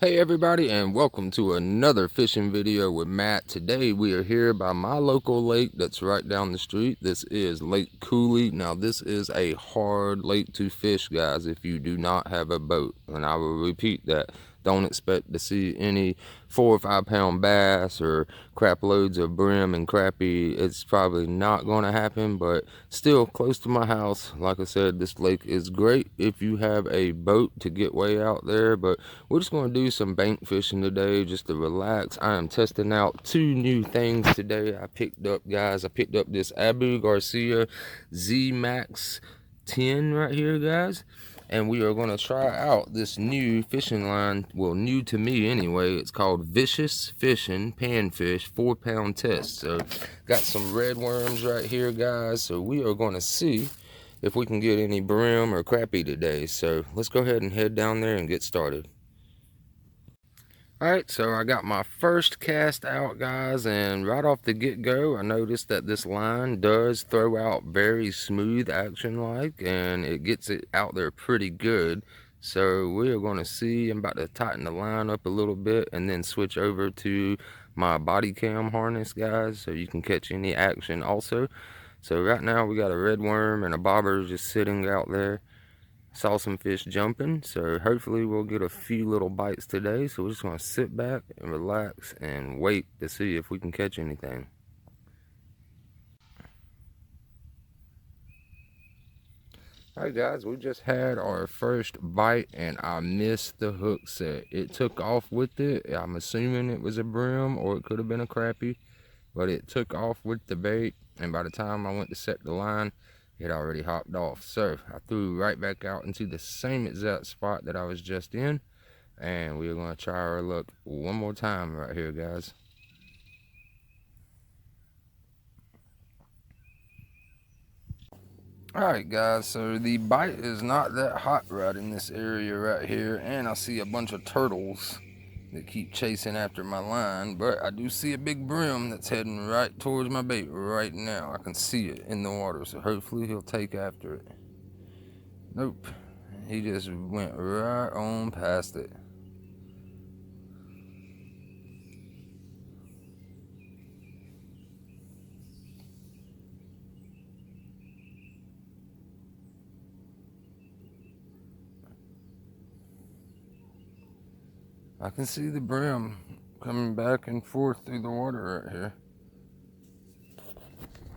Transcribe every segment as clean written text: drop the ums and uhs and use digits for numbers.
Hey everybody, and welcome to another fishing video with Matt. Today we are here by my local lake that's right down the street. This is Lake Cooley. Now this is a hard lake to fish, guys, if you do not have a boat. And I will repeat that. Don't expect to see any 4 or 5 pound bass or crap loads of brim and crappie. It's probably not going to happen, but still close to my house. Like I said, this lake is great if you have a boat to get way out there, but we're just going to do some bank fishing today just to relax. I am testing out 2 new things today. I picked up this Abu Garcia Z Max 10 right here, guys, and we are going to try out this new fishing line. Well, new to me anyway. It's called Vicious Fishing Panfish 4-pound test. So got some red worms right here, guys, so we are going to see if we can get any brim or crappie today. So let's go ahead and head down there and get started. Alright, so I got my first cast out, guys, and right off the get-go I noticed that this line does throw out very smooth action like, and it gets it out there pretty good. So we are going to see. I'm about to tighten the line up a little bit and then switch over to my body cam harness, guys, so you can catch any action also. So right now we got a red worm and a bobber just sitting out there. Saw some fish jumping, so hopefully we'll get a few little bites today. So we're just going to sit back and relax and wait to see if we can catch anything. Alright guys, we just had our first bite and I missed the hook set. It took off with it. I'm assuming it was a brim or it could have been a crappie, but it took off with the bait, and by the time I went to set the line, it already hopped off. So I threw right back out into the same exact spot that I was just in, and we're going to try our luck one more time right here, guys. Alright guys, so the bite is not that hot right in this area right here, and I see a bunch of turtles that keep chasing after my line, but I do see a big brim that's heading right towards my bait right now. I can see it in the water, so hopefully he'll take after it. Nope, he just went right on past it. I can see the brim coming back and forth through the water right here.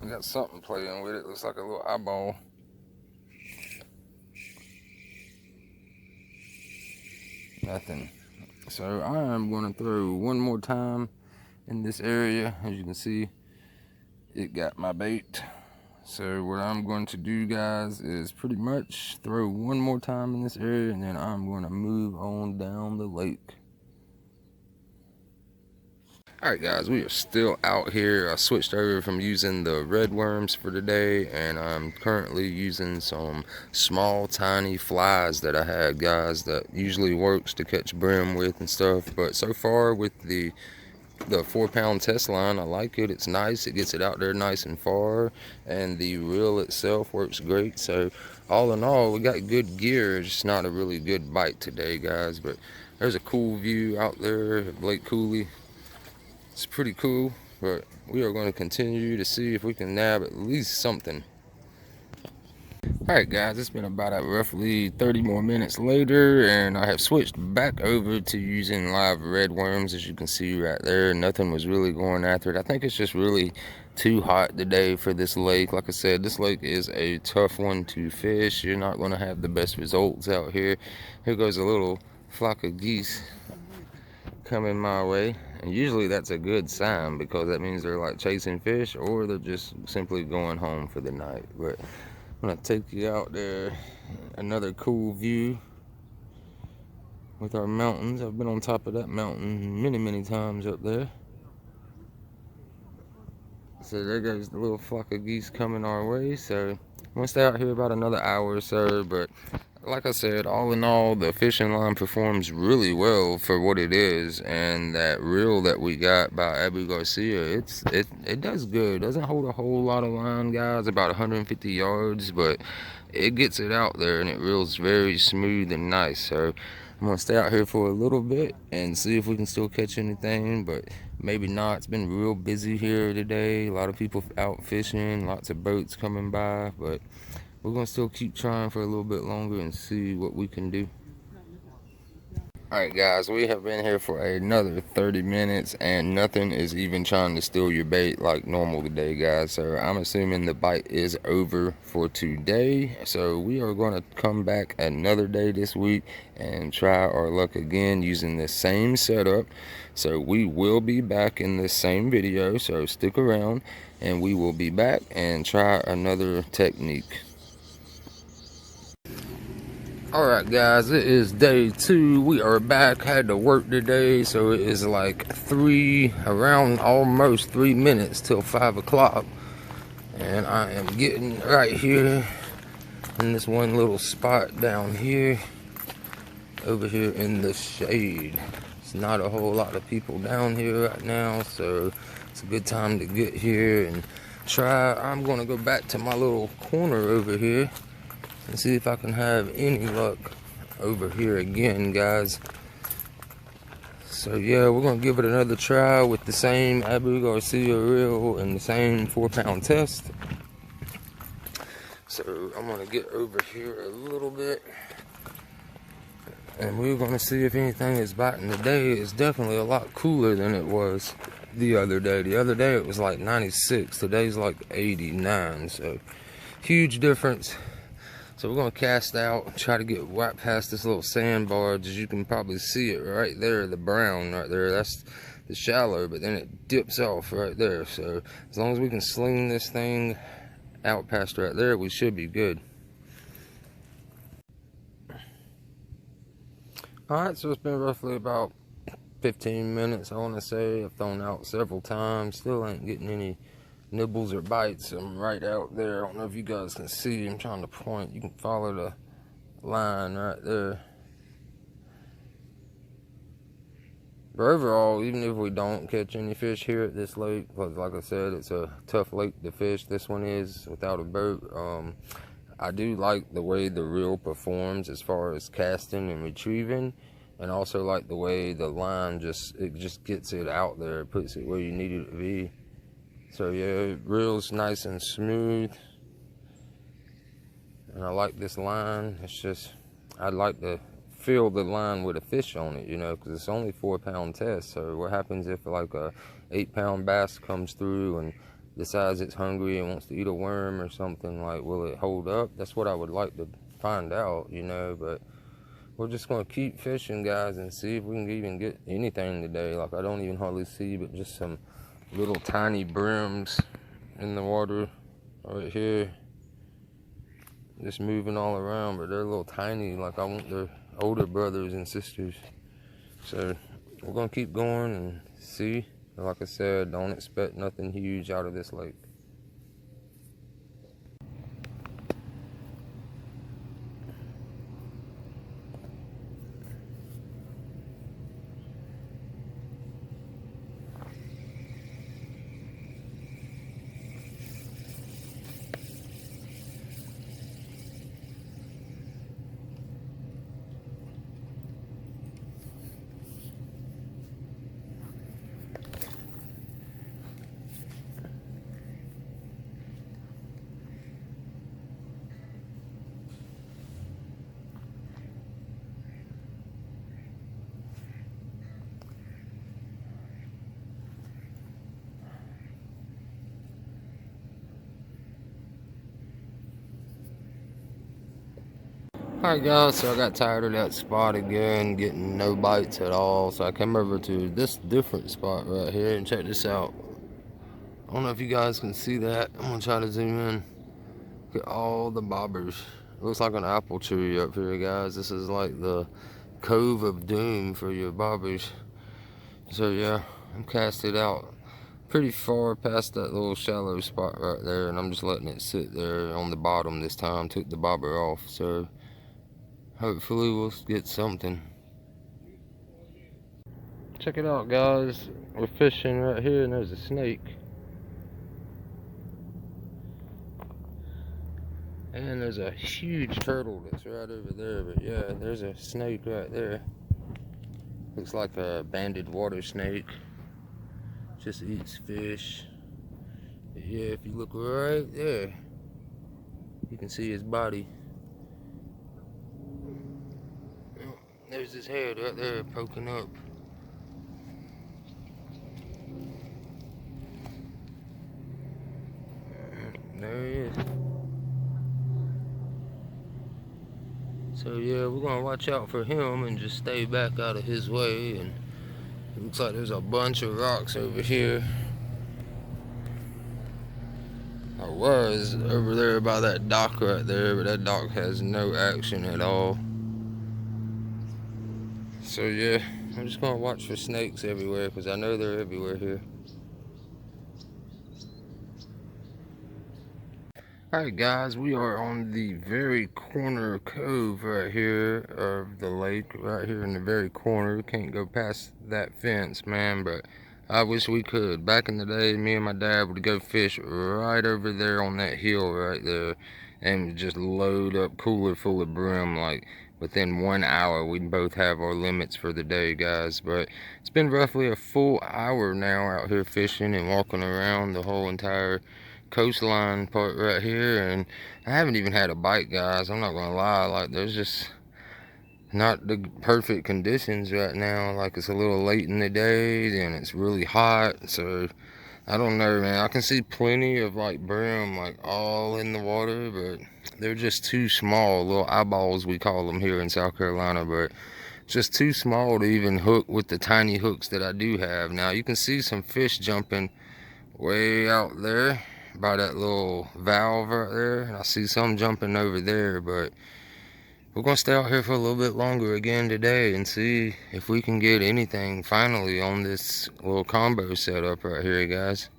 I got something playing with it. Looks like a little eyeball. Nothing. So I am going to throw one more time in this area. As you can see, it got my bait. So what I'm going to do, guys, is pretty much throw one more time in this area, and then I'm going to move on down the lake. Alright guys, we are still out here. I switched over from using the red worms for today, and I'm currently using some small tiny flies that I had, guys, that usually works to catch brim with and stuff. But so far with the 4-pound test line, I like it. It's nice. It gets it out there nice and far, and the reel itself works great. So all in all, we got good gear. It's just not a really good bite today, guys. But there's a cool view out there of Lake Cooley. It's pretty cool, but we are going to continue to see if we can nab at least something. Alright guys, it's been about roughly 30 more minutes later, and I have switched back over to using live red worms. As you can see right there, nothing was really going after it. I think it's just really too hot today for this lake. Like I said, this lake is a tough one to fish. You're not going to have the best results out here. Here goes a little flock of geese coming my way, and usually that's a good sign because that means they're like chasing fish, or they're just simply going home for the night. But I'm gonna take you out there. Another cool view with our mountains. I've been on top of that mountain many times up there. So there goes the little flock of geese coming our way. So I'm gonna stay out here about another hour or so, but like I said, all in all, the fishing line performs really well for what it is, and that reel that we got by Abu Garcia, it does good. It doesn't hold a whole lot of line, guys, about 150 yards, but it gets it out there and it reels very smooth and nice. So I'm gonna stay out here for a little bit and see if we can still catch anything, but maybe not. It's been real busy here today. A lot of people out fishing, lots of boats coming by, but we're gonna still keep trying for a little bit longer and see what we can do. Alright guys, we have been here for another 30 minutes and nothing is even trying to steal your bait like normal today, guys. So I'm assuming the bite is over for today. So we are going to come back another day this week and try our luck again using the same setup. So we will be back in the same video, so stick around and we will be back and try another technique. Alright guys, it is day 2. We are back. Had to work today, so it is like around almost 3 minutes till 5 o'clock. And I am getting right here in this one little spot down here, over here in the shade. It's not a whole lot of people down here right now, so it's a good time to get here and try. I'm gonna go back to my little corner over here and see if I can have any luck over here again, guys. So yeah, we're gonna give it another try with the same Abu Garcia reel and the same 4-pound test. So I'm gonna get over here a little bit and we're gonna see if anything is biting. Today is definitely a lot cooler than it was the other day. The other day it was like 96, today's like 89, so huge difference. So we're going to cast out, try to get right past this little sandbar. As you can probably see it right there, the brown right there, that's the shallow, but then it dips off right there. So as long as we can sling this thing out past right there, we should be good. Alright, so it's been roughly about 15 minutes, I want to say. I've thrown out several times, still ain't getting any nibbles or bites. I'm right out there. I don't know if you guys can see. I'm trying to point. You can follow the line right there. But overall, even if we don't catch any fish here at this lake, because like I said, it's a tough lake to fish. This one is without a boat. I do like the way the reel performs as far as casting and retrieving, and also like the way the line just gets it out there, puts it where you need it to be. So yeah, reel's nice and smooth, and I like this line. It's just, I'd like to fill the line with a fish on it, you know, because it's only 4-pound test. So what happens if like a 8-pound bass comes through and decides it's hungry and wants to eat a worm or something? Like, will it hold up? That's what I would like to find out, you know. But we're just going to keep fishing, guys, and see if we can even get anything today. Like, I don't even hardly see but just some little tiny brims in the water right here, just moving all around, but they're a little tiny. Like, I want their older brothers and sisters. So we're gonna keep going and see. Like I said, don't expect nothing huge out of this lake. Alright guys, so I got tired of that spot again, getting no bites at all. So I came over to this different spot right here and check this out. I don't know if you guys can see that. I'm gonna try to zoom in. Look at all the bobbers. It looks like an apple tree up here, guys. This is like the cove of doom for your bobbers. So yeah, I'm casted out pretty far past that little shallow spot right there, and I'm just letting it sit there on the bottom this time. Took the bobber off, so hopefully we'll get something. Check it out, guys. We're fishing right here and there's a snake. And And there's a huge turtle that's right over there, but yeah, there's a snake right there. Looks like a banded water snake. Just eats fish. But yeah, if you look right there, you can see his body. There's his head right there poking up. There he is. So yeah, we're gonna watch out for him and just stay back out of his way. And it looks like there's a bunch of rocks over here. I was over there by that dock right there, but that dock has no action at all. So yeah, I'm just gonna watch for snakes everywhere because I know they're everywhere here. Alright guys, we are on the very corner cove right here of the lake, right here in the very corner. We can't go past that fence, man, but I wish we could. Back in the day, me and my dad would go fish right over there on that hill right there and just load up cooler full of brim. Like within 1 hour, we'd both have our limits for the day, guys. But it's been roughly a full hour now out here fishing and walking around the whole entire coastline part right here, and I haven't even had a bite, guys. I'm not gonna lie, like there's just not the perfect conditions right now. Like it's a little late in the day and it's really hot, so I don't know, man. I can see plenty of like brim like all in the water, but they're just too small, little eyeballs we call them here in South Carolina, but just too small to even hook with the tiny hooks that I do have. Now you can see some fish jumping way out there by that little valve right there, and I see some jumping over there, but we're gonna stay out here for a little bit longer again today and see if we can get anything finally on this little combo setup right here, guys.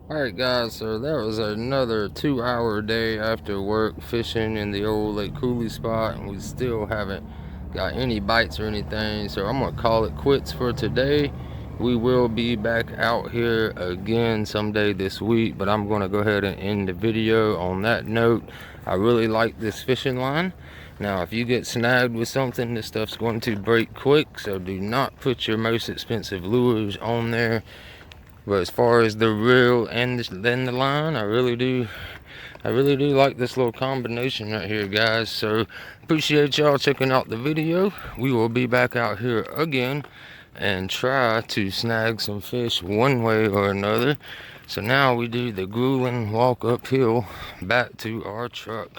Alright guys, so that was another 2-hour day after work fishing in the old Lake Cooley spot, and we still haven't got any bites or anything, so I'm gonna call it quits for today. We will be back out here again someday this week, but I'm gonna go ahead and end the video on that note. I really like this fishing line. Now if you get snagged with something, this stuff's going to break quick, so do not put your most expensive lures on there. But as far as the reel and then the line, I really do like this little combination right here, guys. So appreciate y'all checking out the video. We will be back out here again and try to snag some fish one way or another. So now we do the grueling walk uphill back to our truck.